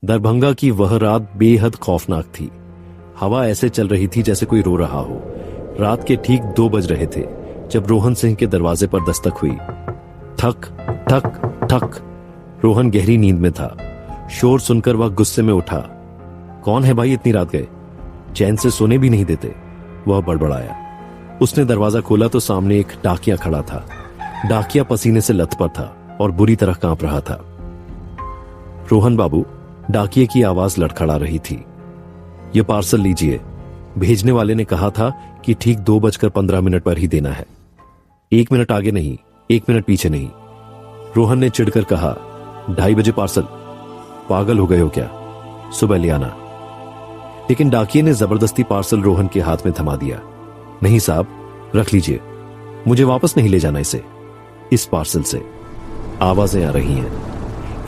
दरभंगा की वह रात बेहद खौफनाक थी। हवा ऐसे चल रही थी जैसे कोई रो रहा हो। रात के ठीक 2 बज रहे थे जब रोहन सिंह के दरवाजे पर दस्तक हुई। ठक ठक ठक। रोहन गहरी नींद में था। शोर सुनकर वह गुस्से में उठा। कौन है भाई, इतनी रात गए? चैन से सोने भी नहीं देते, वह बड़बड़ाया। उसने दरवाजा खोला तो सामने एक डाकिया खड़ा था। डाकिया पसीने से लथपथ था और बुरी तरह कांप रहा था। रोहन बाबू, डाकिये की आवाज लड़खड़ा रही थी। यह पार्सल लीजिए। भेजने वाले ने कहा था कि ठीक 2:15 पर ही देना है। 1 मिनट आगे नहीं, 1 मिनट पीछे नहीं। रोहन ने चिढ़कर कहा, 2:30 बजे पार्सल? पागल हो गए हो क्या? सुबह ले आना। लेकिन डाकिये ने जबरदस्ती पार्सल रोहन के हाथ में थमा दिया। नहीं साहब, रख लीजिए, मुझे वापस नहीं ले जाना इसे। इस पार्सल से आवाजें आ रही हैं।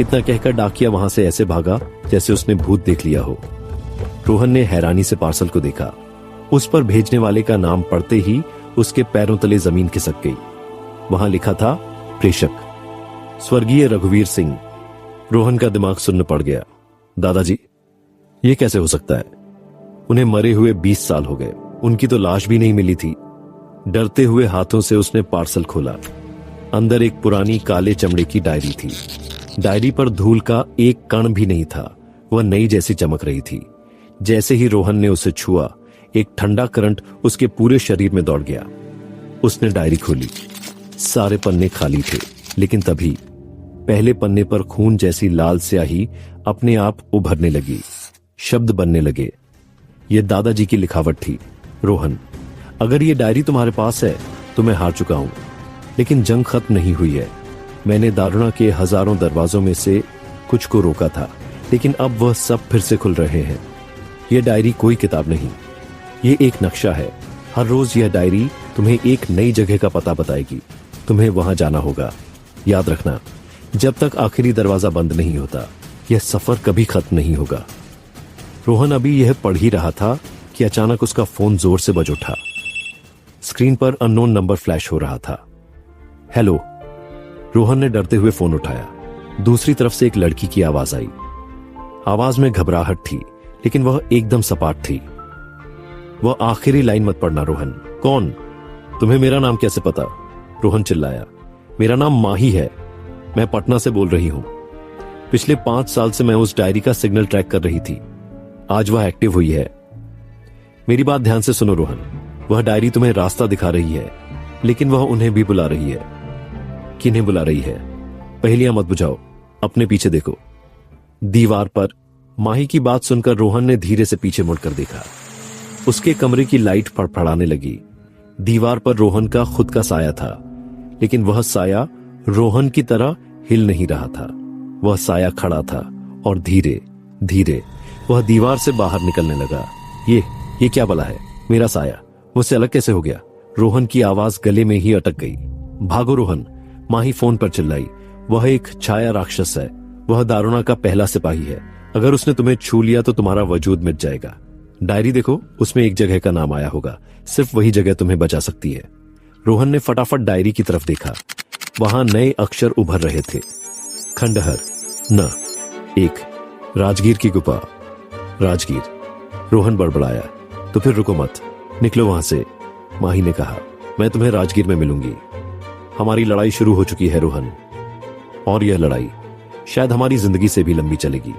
इतना कहकर डाकिया वहां से ऐसे भागा जैसे उसने भूत देख लिया हो। रोहन ने हैरानी से पार्सल को देखा। उस पर भेजने वाले का नाम पढ़ते ही उसके पैरों तले जमीन खिसक गई। वहां लिखा था, प्रेषक स्वर्गीय रघुवीर सिंह। रोहन का दिमाग सुन्न पड़ गया। दादाजी, ये कैसे हो सकता है? उन्हें मरे हुए 20 साल हो गए, उनकी तो लाश भी नहीं मिली थी। डरते हुए हाथों से उसने पार्सल खोला। अंदर एक पुरानी काले चमड़े की डायरी थी। डायरी पर धूल का एक कण भी नहीं था। वह नई जैसी चमक रही थी। जैसे ही रोहन ने उसे छुआ, एक ठंडा करंट उसके पूरे शरीर में दौड़ गया। उसने डायरी खोली। सारे पन्ने खाली थे, लेकिन तभी पहले पन्ने पर खून जैसी लाल स्याही अपने आप उभरने लगी। शब्द बनने लगे। यह दादाजी की लिखावट थी। रोहन, अगर ये डायरी तुम्हारे पास है तो मैं हार चुका हूं, लेकिन जंग खत्म नहीं हुई है। मैंने दारुणा के हजारों दरवाजों में से कुछ को रोका था, लेकिन अब वह सब फिर से खुल रहे हैं। यह डायरी कोई किताब नहीं, ये एक नक्शा है। हर रोज यह डायरी तुम्हें एक नई जगह का पता बताएगी। तुम्हें वहां जाना होगा। याद रखना, जब तक आखिरी दरवाजा बंद नहीं होता, यह सफर कभी खत्म नहीं होगा। रोहन अभी यह पढ़ ही रहा था कि अचानक उसका फोन जोर से बज उठा। स्क्रीन पर अननोन नंबर फ्लैश हो रहा था। हेलो। रोहन ने डरते हुए फोन उठाया। दूसरी तरफ से एक लड़की की आवाज आई। आवाज में घबराहट थी, लेकिन वह एकदम सपाट थी। वह आखिरी लाइन मत पढ़ना रोहन। कौन? तुम्हें मेरा नाम कैसे पता? रोहन चिल्लाया। मेरा नाम माही है, मैं पटना से बोल रही हूं। पिछले 5 साल से मैं उस डायरी का सिग्नल ट्रैक कर रही थी। आज वह एक्टिव हुई है। मेरी बात ध्यान से सुनो रोहन। वह डायरी तुम्हें रास्ता दिखा रही है, लेकिन वह उन्हें भी बुला रही है। किन्हें बुला रही है? पहेलियां मत बुझाओ, अपने पीछे देखो। दीवार पर। माही की बात सुनकर रोहन ने धीरे से पीछे मुड़कर देखा। उसके कमरे की लाइट फड़फड़ाने लगी। दीवार पर रोहन का खुद का साया था, लेकिन वह साया रोहन की तरह हिल नहीं रहा था। वह साया खड़ा था और धीरे धीरे वह दीवार से बाहर निकलने लगा। ये क्या बला है? मेरा साया मुझसे अलग कैसे हो गया? रोहन की आवाज गले में ही अटक गई। भागो रोहन, माही फोन पर चिल्लाई। वह एक छाया राक्षस है। वह दारुणा का पहला सिपाही है। अगर उसने तुम्हें छू लिया तो तुम्हारा वजूद मिट जाएगा। डायरी देखो, उसमें एक जगह का नाम आया होगा। सिर्फ वही जगह तुम्हें बचा सकती है। रोहन ने फटाफट डायरी की तरफ देखा। वहां नए अक्षर उभर रहे थे। खंडहर न 1, राजगीर की गुफा। राजगीर। रोहन बड़बड़ाया। तो फिर रुको मत, निकलो वहां से। माही ने कहा, मैं तुम्हें राजगीर में मिलूंगी। हमारी लड़ाई शुरू हो चुकी है रोहन, और यह लड़ाई शायद हमारी जिंदगी से भी लंबी चलेगी।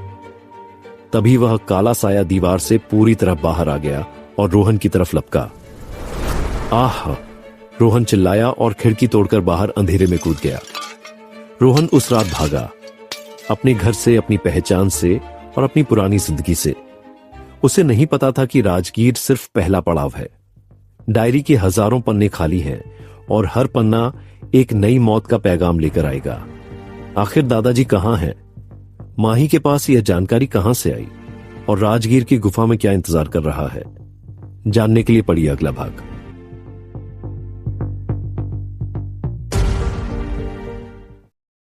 तभी वह काला साया दीवार से पूरी तरह बाहर आ गया और रोहन की तरफ लपका। आह! रोहन चिल्लाया और खिड़की तोड़कर बाहर अंधेरे में कूद गया। रोहन उस रात भागा, अपने घर से, अपनी पहचान से और अपनी पुरानी जिंदगी से। उसे नहीं पता था कि राजगीर सिर्फ पहला पड़ाव है। डायरी के हजारों पन्ने खाली हैं और हर पन्ना एक नई मौत का पैगाम लेकर आएगा। आखिर दादाजी कहां हैं? माही के पास यह जानकारी कहां से आई? और राजगीर की गुफा में क्या इंतजार कर रहा है? जानने के लिए पढ़िए अगला भाग।